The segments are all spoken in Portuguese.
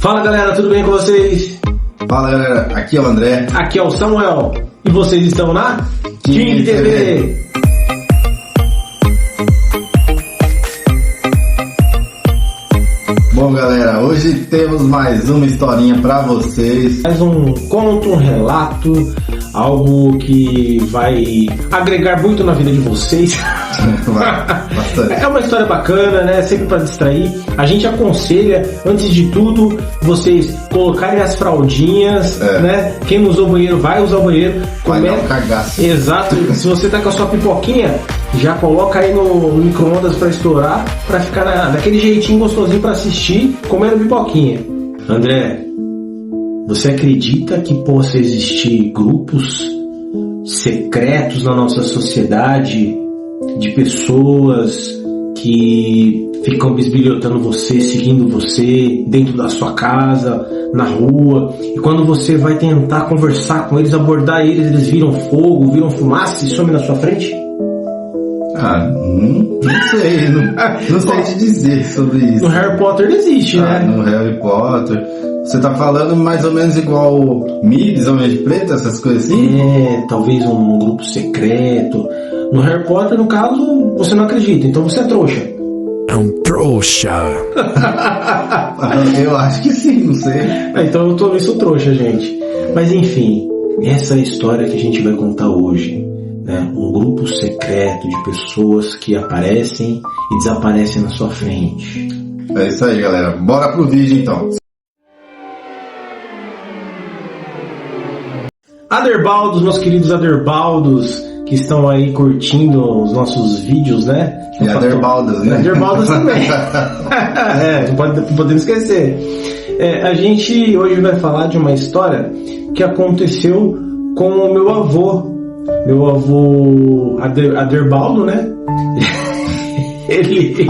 Fala galera, tudo bem com vocês? Fala galera, aqui é o André. Aqui é o Samuel. E vocês estão na King TV. Bom galera, hoje temos mais uma historinha pra vocês. Mais um conto, um relato, algo que vai agregar muito na vida de vocês. Bastante. É uma história bacana, né? Sempre para distrair. A gente aconselha, antes de tudo, vocês colocarem as fraldinhas, né? Quem não usou o banheiro vai usar o banheiro. Vai dar um cagaço. Exato. Se você tá com a sua pipoquinha, já coloca aí no micro-ondas para estourar, para ficar daquele jeitinho gostosinho para assistir, comendo pipoquinha. André, você acredita que possa existir grupos secretos na nossa sociedade de pessoas que ficam bisbilhotando você, seguindo você dentro da sua casa, na rua, e quando você vai tentar conversar com eles, abordar eles, eles viram fogo, viram fumaça e somem na sua frente? Não sei, não sei te dizer sobre isso. No Harry Potter existe, né? No Harry Potter. Você tá falando mais ou menos igual Migs, Homem de Preto, essas coisas assim? Talvez um grupo secreto. No Harry Potter, no caso, você não acredita, então você é trouxa. É um trouxa. Eu acho que sim, não sei. Então eu também sou trouxa, gente. Mas enfim, essa é a história que a gente vai contar hoje. Né? Um grupo secreto de pessoas que aparecem e desaparecem na sua frente. É isso aí, galera. Bora pro vídeo, então. Aderbaldos, meus queridos Aderbaldos, que estão aí curtindo os nossos vídeos, né? E Aderbaldas, né? Aderbaldos também. Não podemos esquecer. A gente hoje vai falar de uma história que aconteceu com o meu avô. Meu avô Aderbaldo, né? ele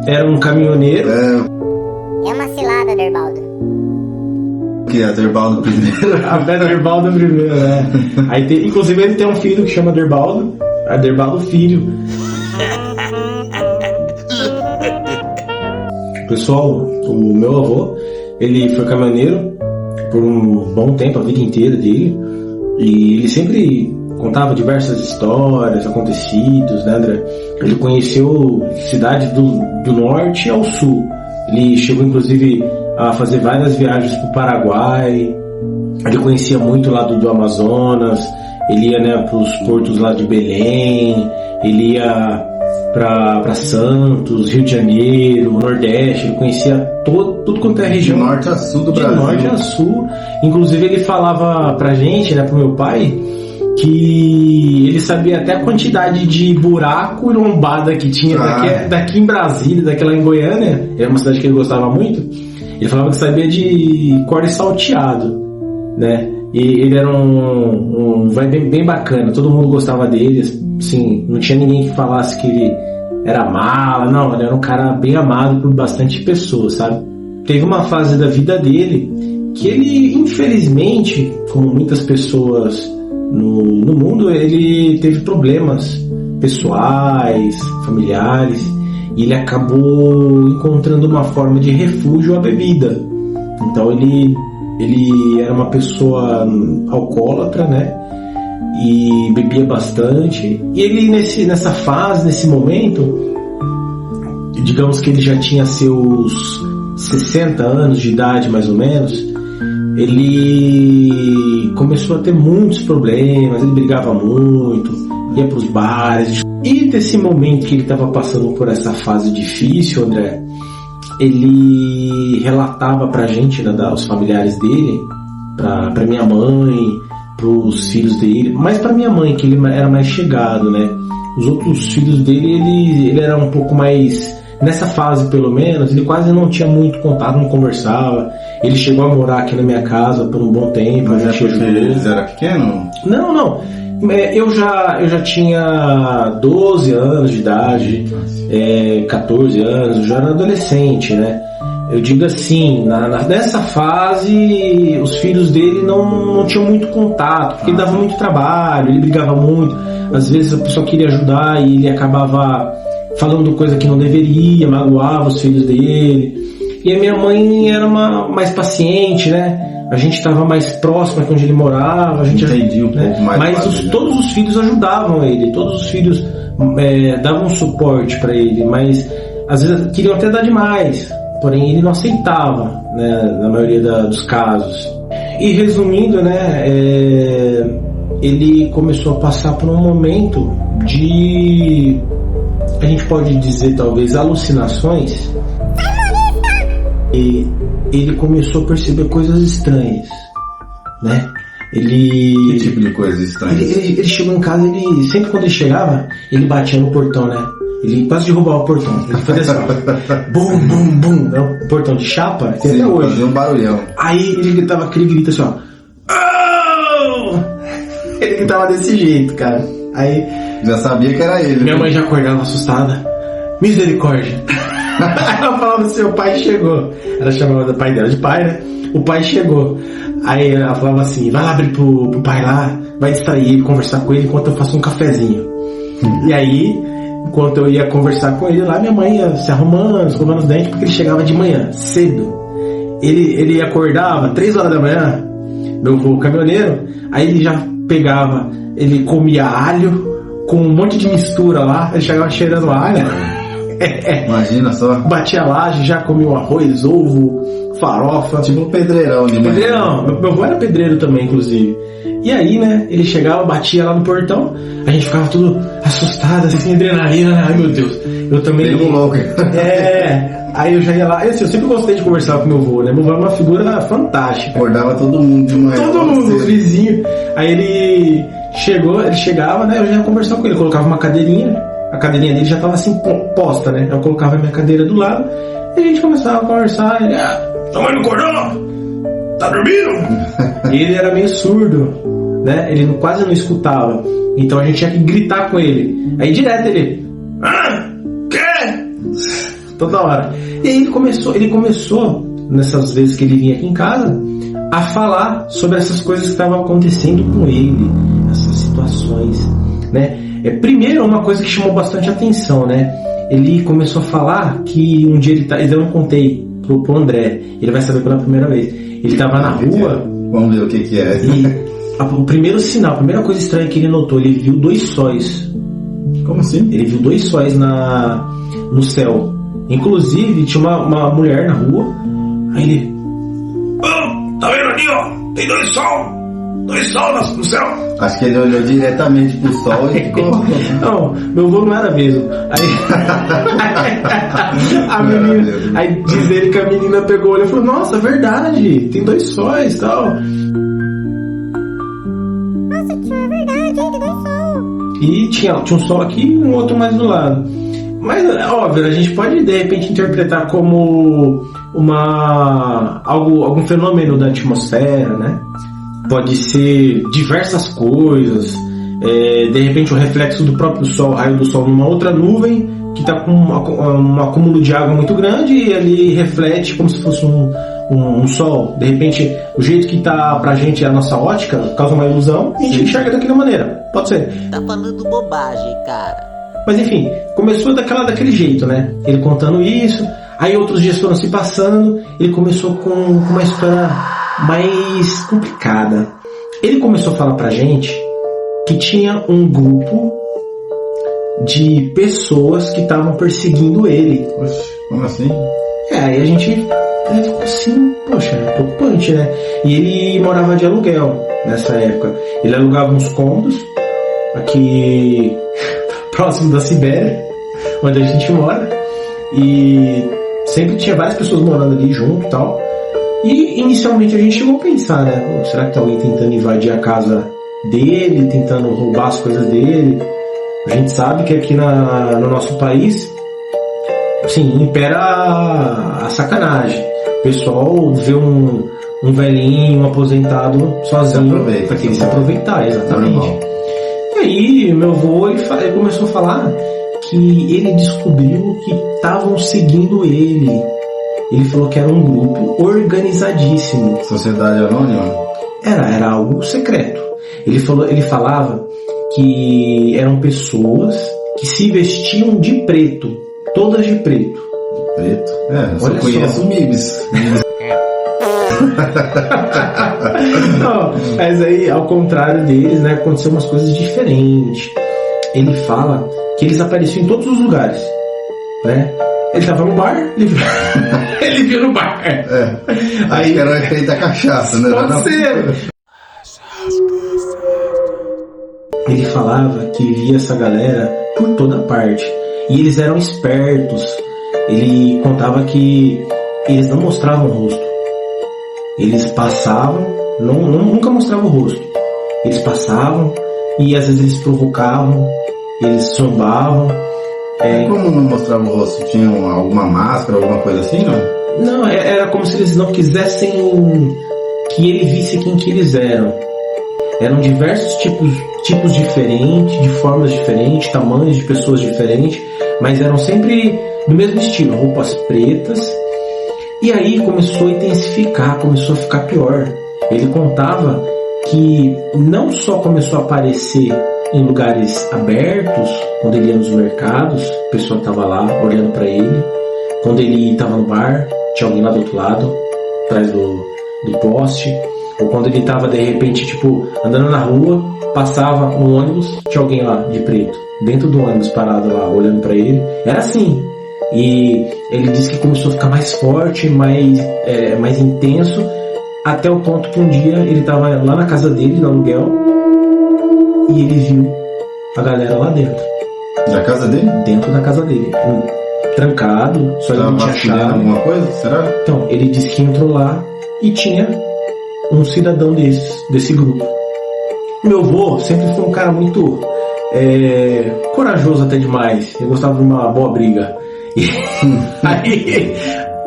era um caminhoneiro. É uma cilada, Aderbaldo. Que é Aderbaldo primeiro. Aderbaldo primeiro, né? Aí inclusive ele tem um filho que chama Aderbaldo filho. Pessoal, o meu avô, ele foi caminhoneiro por um bom tempo, a vida inteira dele. E ele sempre contava diversas histórias, acontecidos, né, André? Ele conheceu cidades do norte ao sul. Ele chegou, inclusive, a fazer várias viagens para o Paraguai. Ele conhecia muito lá do Amazonas. Ele ia, né, para os portos lá de Belém. Ele ia para Santos, Rio de Janeiro, Nordeste. Ele conhecia tudo quanto é região. De norte a sul do Brasil. De norte a sul. Inclusive ele falava pra gente, né, pro meu pai, que ele sabia até a quantidade de buraco e lombada que tinha daqui em Brasília, daquela em Goiânia. Era uma cidade que ele gostava muito. Ele falava que sabia de core salteado, né? E ele era um vai bem bacana. Todo mundo gostava dele, assim, não tinha ninguém que falasse que ele era mala, não, ele era um cara bem amado por bastante pessoas, sabe? Teve uma fase da vida dele que ele, infelizmente, como muitas pessoas no mundo, ele teve problemas pessoais, familiares, e ele acabou encontrando uma forma de refúgio à bebida. Então ele era uma pessoa alcoólatra, né? E bebia bastante. E ele nessa fase, nesse momento, digamos que ele já tinha seus 60 anos de idade, mais ou menos, ele começou a ter muitos problemas, ele brigava muito, ia para os bares. E desse momento que ele estava passando por essa fase difícil, André, ele relatava pra gente, né, os familiares dele, pra minha mãe, pros filhos dele, mais pra minha mãe, que ele era mais chegado, né? Os outros filhos dele, ele era um pouco mais... Nessa fase, pelo menos, ele quase não tinha muito contato, não conversava. Ele chegou a morar aqui na minha casa por um bom tempo. Mas é porque eles eram pequenos? Não. Eu já tinha 12 anos de idade, 14 anos, eu já era adolescente, né? Eu digo assim, nessa fase, os filhos dele não tinham muito contato, porque ele dava muito trabalho, ele brigava muito. Às vezes a pessoa queria ajudar e ele acabava falando coisa que não deveria, magoava os filhos dele. E a minha mãe era mais paciente, né? A gente estava mais próximo de onde ele morava. A gente entendi um pouco mais. Mas todos os filhos ajudavam ele, todos os filhos davam suporte para ele, mas às vezes queriam até dar demais, porém ele não aceitava, né, na maioria dos casos. E resumindo, né, ele começou a passar por um momento de, a gente pode dizer talvez, alucinações, e ele começou a perceber coisas estranhas, né? Que tipo de coisa estranha? Ele chegou em casa, sempre quando ele chegava, ele batia no portão, né? Ele quase derrubava o portão. Ele fazia assim, ó, bum, bum, bum, né? O portão de chapa, tem até hoje. Fazia um barulhão. Aí ele gritava aquele grito assim, ó. Oh! Ele gritava desse jeito, cara. Aí já sabia que era ele. Minha mãe já acordava assustada. Misericórdia. Aí ela falava, seu pai chegou. Ela chamava o pai dela de pai, né? O pai chegou. Aí ela falava assim, vai lá abrir pro pai lá, vai distrair ele, conversar com ele enquanto eu faço um cafezinho. E aí, enquanto eu ia conversar com ele lá, minha mãe ia se arrumando, escovando os dentes, porque ele chegava de manhã, cedo. Ele acordava 3 horas da manhã, meu avô caminhoneiro, aí ele já pegava, ele comia alho com um monte de mistura lá, ele chegava cheirando alho. Imagina só. Batia a laje, já comia um arroz, ovo, farofa. Tipo um pedreirão de manhã. Pedreirão. Meu avô era pedreiro também, inclusive. E aí, né, ele chegava, batia lá no portão, a gente ficava tudo assustado, assim, adrenalina, né? Ai, meu Deus. Eu também... Meio louco. Aí eu já ia lá. Eu sempre gostei de conversar com meu avô, né? Meu avô era uma figura fantástica. Acordava todo mundo de manhã. Todo mundo, os vizinhos. Aí ele chegava, né, eu já ia conversar com ele. Eu colocava uma cadeirinha, a cadeirinha dele já tava assim, posta, né? Eu colocava a minha cadeira do lado e a gente começava a conversar. Ele, tua mãe não acordou? Tá dormindo? E ele era meio surdo, né? Ele quase não escutava. Então a gente tinha que gritar com ele. Aí direto ele... Quê? Toda hora. E aí ele começou, nessas vezes que ele vinha aqui em casa, a falar sobre essas coisas que estavam acontecendo com ele. Essas situações, né? Primeiro, uma coisa que chamou bastante atenção, né? Ele começou a falar que um dia eu não contei pro André, ele vai saber pela primeira vez. Ele tava na rua. Vamos ver o que é. E o primeiro sinal, a primeira coisa estranha que ele notou, ele viu 2 sóis. Como assim? Ele viu 2 sóis no céu. Inclusive, tinha uma mulher na rua. Aí ele... tá vendo ali, ó? Tem 2 sol. 2 sol no céu. Acho que ele olhou diretamente pro sol e ficou... Não, meu avô não era mesmo. Aí diz ele que a menina pegou o olho e falou, nossa, é verdade, tem 2 sóis e tal. Nossa, tio, é verdade, tem 2 sol. E tinha um sol aqui e um outro mais do lado. Mas, óbvio, a gente pode, de repente, interpretar como algum fenômeno da atmosfera, né? Pode ser diversas coisas, de repente o reflexo do próprio sol, o raio do sol numa outra nuvem que está com um acúmulo de água muito grande e ele reflete como se fosse um sol. De repente, o jeito que está pra gente a nossa ótica causa uma ilusão e a gente enxerga daquela maneira. Pode ser. Tá falando bobagem, cara. Mas enfim, começou daquele jeito, né? Ele contando isso, aí outros dias foram se passando, ele começou com uma história mais complicada. Ele começou a falar pra gente que tinha um grupo de pessoas que estavam perseguindo ele. Oxe, como assim? Aí a gente ficou assim, poxa, é preocupante, né? E ele morava de aluguel nessa época. Ele alugava uns cômodos aqui próximo da Sibéria, onde a gente mora, e sempre tinha várias pessoas morando ali junto e tal. E inicialmente a gente chegou a pensar, né? Será que tem alguém tentando invadir a casa dele, tentando roubar as coisas dele? A gente sabe que aqui no nosso país, assim, impera a sacanagem. O pessoal vê um velhinho, um aposentado sozinho, para que ele se aproveitar, exatamente. E aí, meu avô, ele começou a falar que ele descobriu que estavam seguindo ele. Ele falou que era um grupo organizadíssimo. Sociedade anônima? Era algo secreto. Ele falava que eram pessoas que se vestiam de preto, todas de preto. Preto? Eu só Olha conheço só. o Mibs. Não, mas aí, ao contrário deles, né, aconteceu umas coisas diferentes. Ele fala que eles apareciam em todos os lugares, né? Ele tava no bar, ele viu no bar. Acho que era o efeito da cachaça, né? Pode ser. Ele falava que via essa galera por toda parte. E eles eram espertos. Ele contava que eles não mostravam o rosto. Eles passavam, nunca mostravam o rosto. Eles passavam e às vezes eles provocavam, eles zombavam. Como não mostrava o rosto? Tinha alguma máscara, alguma coisa assim, não? Não, era como se eles não quisessem que ele visse quem que eles eram. Eram diversos tipos diferentes, de formas diferentes, tamanhos de pessoas diferentes, mas eram sempre do mesmo estilo, roupas pretas. E aí começou a intensificar, começou a ficar pior. Ele contava que não só começou a aparecer em lugares abertos, quando ele ia nos mercados, a pessoa estava lá olhando para ele. Quando ele estava no bar, tinha alguém lá do outro lado, atrás do poste. Ou quando ele estava de repente, tipo, andando na rua, passava um ônibus, tinha alguém lá de preto, dentro do ônibus parado lá, olhando para ele. Era assim. E ele disse que começou a ficar mais forte, mais intenso, até o ponto que um dia ele estava lá na casa dele, no aluguel, e ele viu a galera lá dentro. Da casa dele? Dentro da casa dele. Trancado, só ele não tinha chave. Alguma coisa? Será? Então, ele disse que entrou lá e tinha um cidadão desse grupo. Meu avô sempre foi um cara muito corajoso até demais. Ele gostava de uma boa briga. E aí,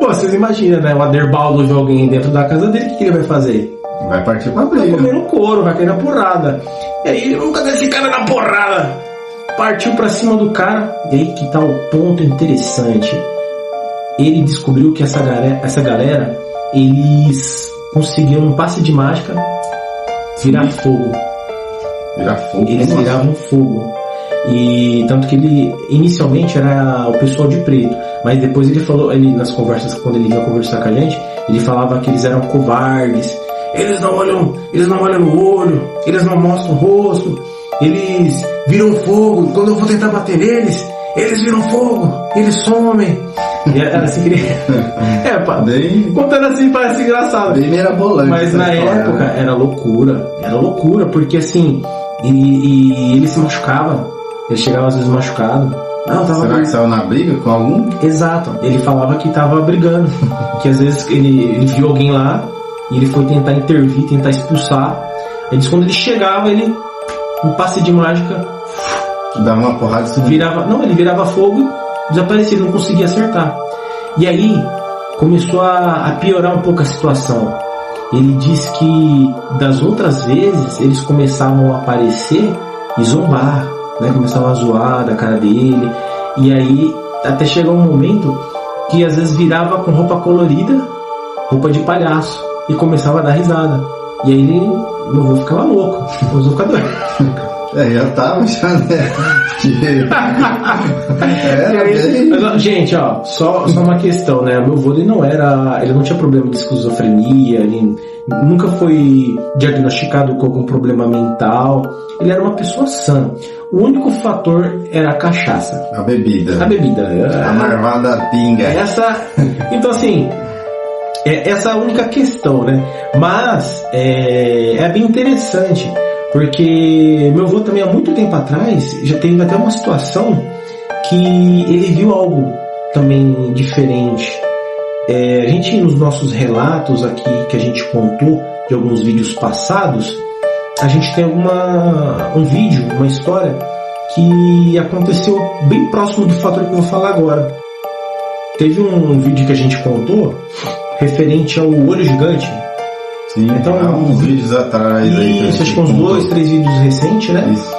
pô, vocês imaginam, né? O Aderbaldo vê alguém dentro da casa dele, o que ele vai fazer? Vai partir pra Vai briga. comer no couro, vai cair na porrada. E aí, nunca desse cara na porrada. Partiu pra cima do cara. E aí que tá o ponto interessante. Ele descobriu que essa galera, eles conseguiam um passe de mágica virar fogo. Virar fogo? Eles Nossa. viravam fogo. E tanto que ele inicialmente era o pessoal de preto, mas depois ele falou, nas conversas, quando ele vinha conversar com a gente, ele falava que eles eram covardes, eles não olham no olho, eles não mostram o rosto, eles viram fogo, quando eu vou tentar bater neles, eles viram fogo, eles somem. E era assim que ele... Bem... contando assim parece engraçado. Bem mirabolante. Mas na época era loucura, porque assim, e ele se machucava, ele chegava às vezes machucado. Não, tava Será que saiu na briga com algum? Exato, ele falava que tava brigando, que às vezes ele viu alguém lá e ele foi tentar intervir, tentar expulsar. Ele disse que quando ele chegava, ele, um passe de mágica, Dava uma porrada e sumiu. ele virava fogo e desaparecia, ele não conseguia acertar. E aí começou a piorar um pouco a situação. Ele disse que das outras vezes eles começavam a aparecer e zombar, né? Começavam a zoar da cara dele. E aí até chegou um momento que às vezes virava com roupa colorida, roupa de palhaço, e começava a dar risada. E aí meu avô ficava louco, meu avô ficava doido. Já tava, já, né? E aí, mas, ó, gente, ó, só uma questão, né? Meu avô, ele não tinha problema de esquizofrenia, ele nunca foi diagnosticado com algum problema mental, ele era uma pessoa sã. O único fator era a cachaça. A bebida. A A marvada pinga. Então, assim, essa é a única questão, né? Mas é bem interessante, porque meu avô também há muito tempo atrás já teve até uma situação que ele viu algo também diferente. A gente, nos nossos relatos aqui que a gente contou de alguns vídeos passados, a gente tem um vídeo, uma história que aconteceu bem próximo do fator que eu vou falar agora. Teve um vídeo que a gente contou referente ao olho gigante. Sim, então, há uns vídeos atrás aí. Isso, acho que uns 2, 3 vídeos recentes, né? Isso.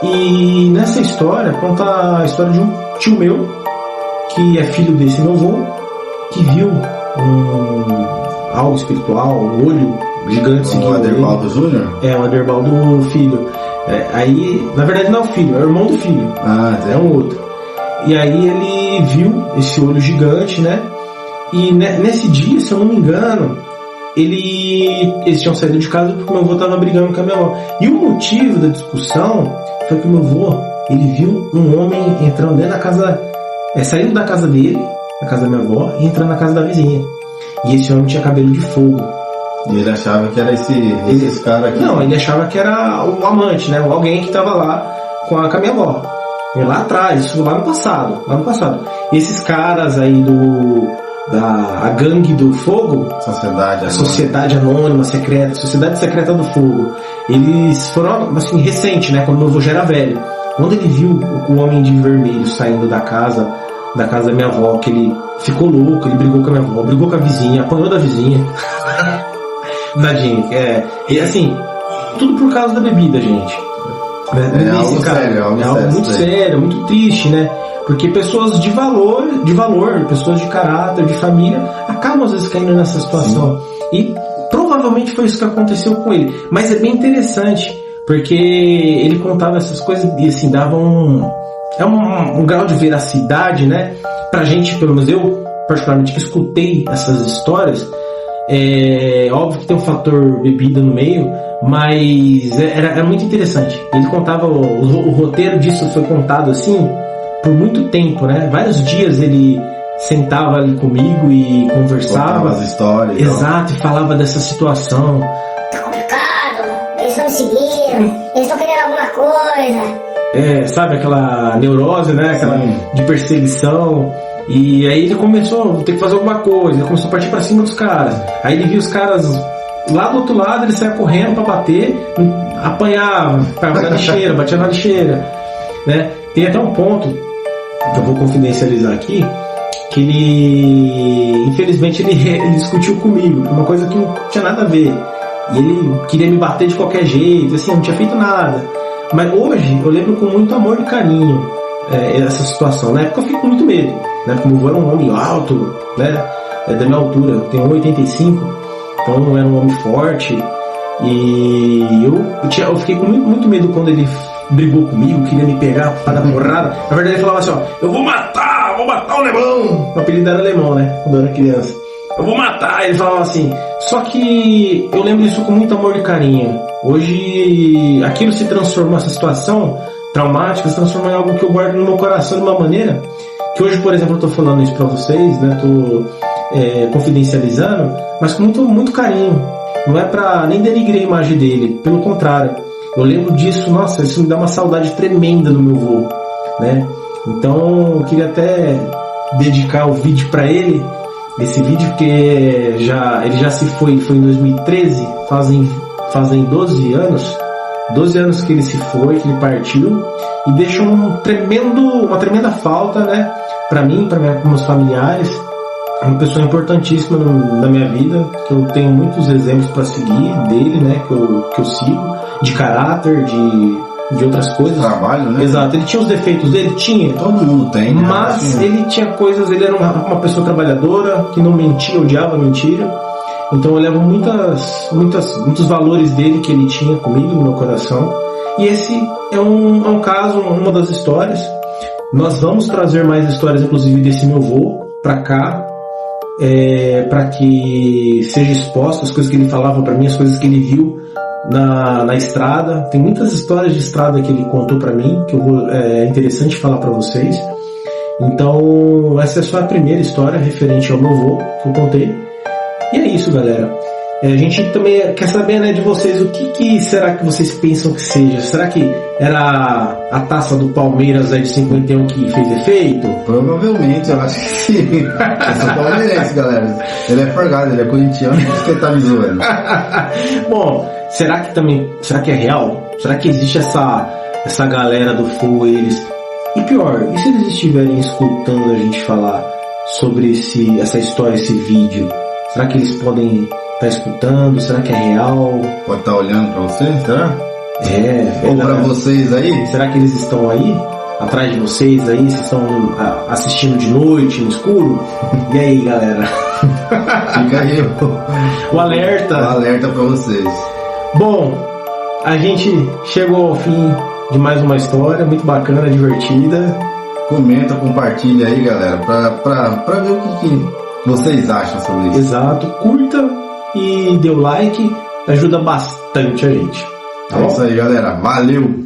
E nessa história, conta a história de um tio meu, que é filho desse meu avô, que viu algo espiritual, um olho gigante seguindo O Aderbaldo Júnior? o Aderbaldo filho. Aí, na verdade não é o filho, é o irmão do filho. Ah, É um outro. E aí ele viu esse olho gigante, né? E nesse dia, se eu não me engano, eles tinham saído de casa porque meu avô estava brigando com a minha avó. E o motivo da discussão foi que meu avô, ele viu um homem entrando dentro da casa, saindo da casa dele, da casa da minha avó, e entrando na casa da vizinha. E esse homem tinha cabelo de fogo. E ele achava que era esse cara aqui? Não, ele achava que era o amante, né? Alguém que estava lá com a minha avó. E lá atrás, isso lá no passado. E esses caras aí a gangue do fogo, Sociedade Anônima Secreta, Sociedade Secreta do Fogo, eles foram, assim, recente, né, quando meu avô já era velho. Quando ele viu o homem de vermelho saindo da casa da minha avó, que ele ficou louco, ele brigou com a minha avó, brigou com a vizinha, apanhou da vizinha. Tadinho, e assim, tudo por causa da bebida, gente. É algo sério, muito sério, muito triste, né? Porque pessoas de valor, pessoas de caráter, de família, acabam às vezes caindo nessa situação. Sim. E provavelmente foi isso que aconteceu com ele. Mas é bem interessante, porque ele contava essas coisas e assim, dava um grau de veracidade, né? Pra gente, pelo menos eu, particularmente, que escutei essas histórias. É óbvio que tem um fator bebida no meio, mas era muito interessante. Ele contava, o roteiro disso foi contado assim por muito tempo, né? Vários dias ele sentava ali comigo e conversava. Contava as histórias. Exato, e falava dessa situação. Tá complicado, eles não me seguiram, eles estão querendo alguma coisa. Sabe, aquela neurose, né? Aquela de perseguição. E aí ele começou a ter que fazer alguma coisa, ele começou a partir pra cima dos caras. Aí ele viu os caras lá do outro lado, ele saia correndo pra bater, apanhava, ficava na lixeira, batia na lixeira, né? Tem até um ponto que eu vou confidencializar aqui, que ele, infelizmente, ele discutiu comigo, uma coisa que não tinha nada a ver. E ele queria me bater de qualquer jeito, assim, eu não tinha feito nada. Mas hoje eu lembro com muito amor e carinho essa situação. Na época eu fiquei com muito medo, né? Porque meu avô era um homem alto, né? Da minha altura, eu tenho 1,85, então eu era um homem forte. E eu fiquei com muito medo quando ele brigou comigo, queria me pegar para dar porrada. Na verdade ele falava assim, ó, eu vou matar o alemão. O apelido era alemão, né? Quando eu era criança. Eu vou matar, ele falava assim. Só que eu lembro isso com muito amor e carinho. Hoje aquilo se transformou, essa situação traumática se transformou em algo que eu guardo no meu coração de uma maneira que hoje, por exemplo, eu tô falando isso pra vocês, né? Tô confidencializando, mas com muito carinho. Não é pra nem denigrir a imagem dele, pelo contrário. Eu lembro disso, nossa, isso me dá uma saudade tremenda do meu avô, né? Então eu queria até dedicar o vídeo pra ele, esse vídeo, porque ele já se foi em 2013, fazem 12 anos que ele se foi, que ele partiu, e deixa uma tremenda falta, né, pra mim, para meus familiares. Uma pessoa importantíssima na minha vida, que eu tenho muitos exemplos para seguir dele, né, que eu sigo, de caráter, de outras coisas. Trabalho, né? Exato, ele tinha os defeitos dele, tinha. Todo mundo tem, né? Mas ele tinha coisas, ele era uma pessoa trabalhadora, que não mentia, odiava mentira. Então eu levo muitos valores dele que ele tinha comigo no meu coração. E esse é um caso, uma das histórias. Nós vamos trazer mais histórias, inclusive, desse meu avô pra cá, para que seja exposto as coisas que ele falava para mim, as coisas que ele viu na estrada. Tem muitas histórias de estrada que ele contou para mim, que é interessante falar para vocês. Então essa é só a primeira história referente ao meu avô que eu contei. E é isso, galera. A gente também quer saber, né, de vocês, o que será que vocês pensam que seja? Será que era a taça do Palmeiras aí de 51 que fez efeito? Provavelmente, eu acho que sim. Eu sou palmeirense, galera. Ele é forgado, ele é corintiano, por isso que ele tá me zoando. Bom, será que é real? Será que existe essa galera do fogo, eles? E pior, e se eles estiverem escutando a gente falar sobre essa história, esse vídeo? Será que eles podem estar escutando? Será que é real? Pode estar olhando pra você, será? Ou pra vocês aí? Será que eles estão aí? Atrás de vocês aí? Vocês estão assistindo de noite, no escuro? E aí, galera? Fica aí o alerta. O alerta pra vocês. Bom, a gente chegou ao fim de mais uma história muito bacana, divertida. comenta, compartilha aí, galera, pra ver o que vocês acham sobre isso. Exato, curta e dê o like, ajuda bastante a gente. Tá É bom? isso aí, galera. Valeu!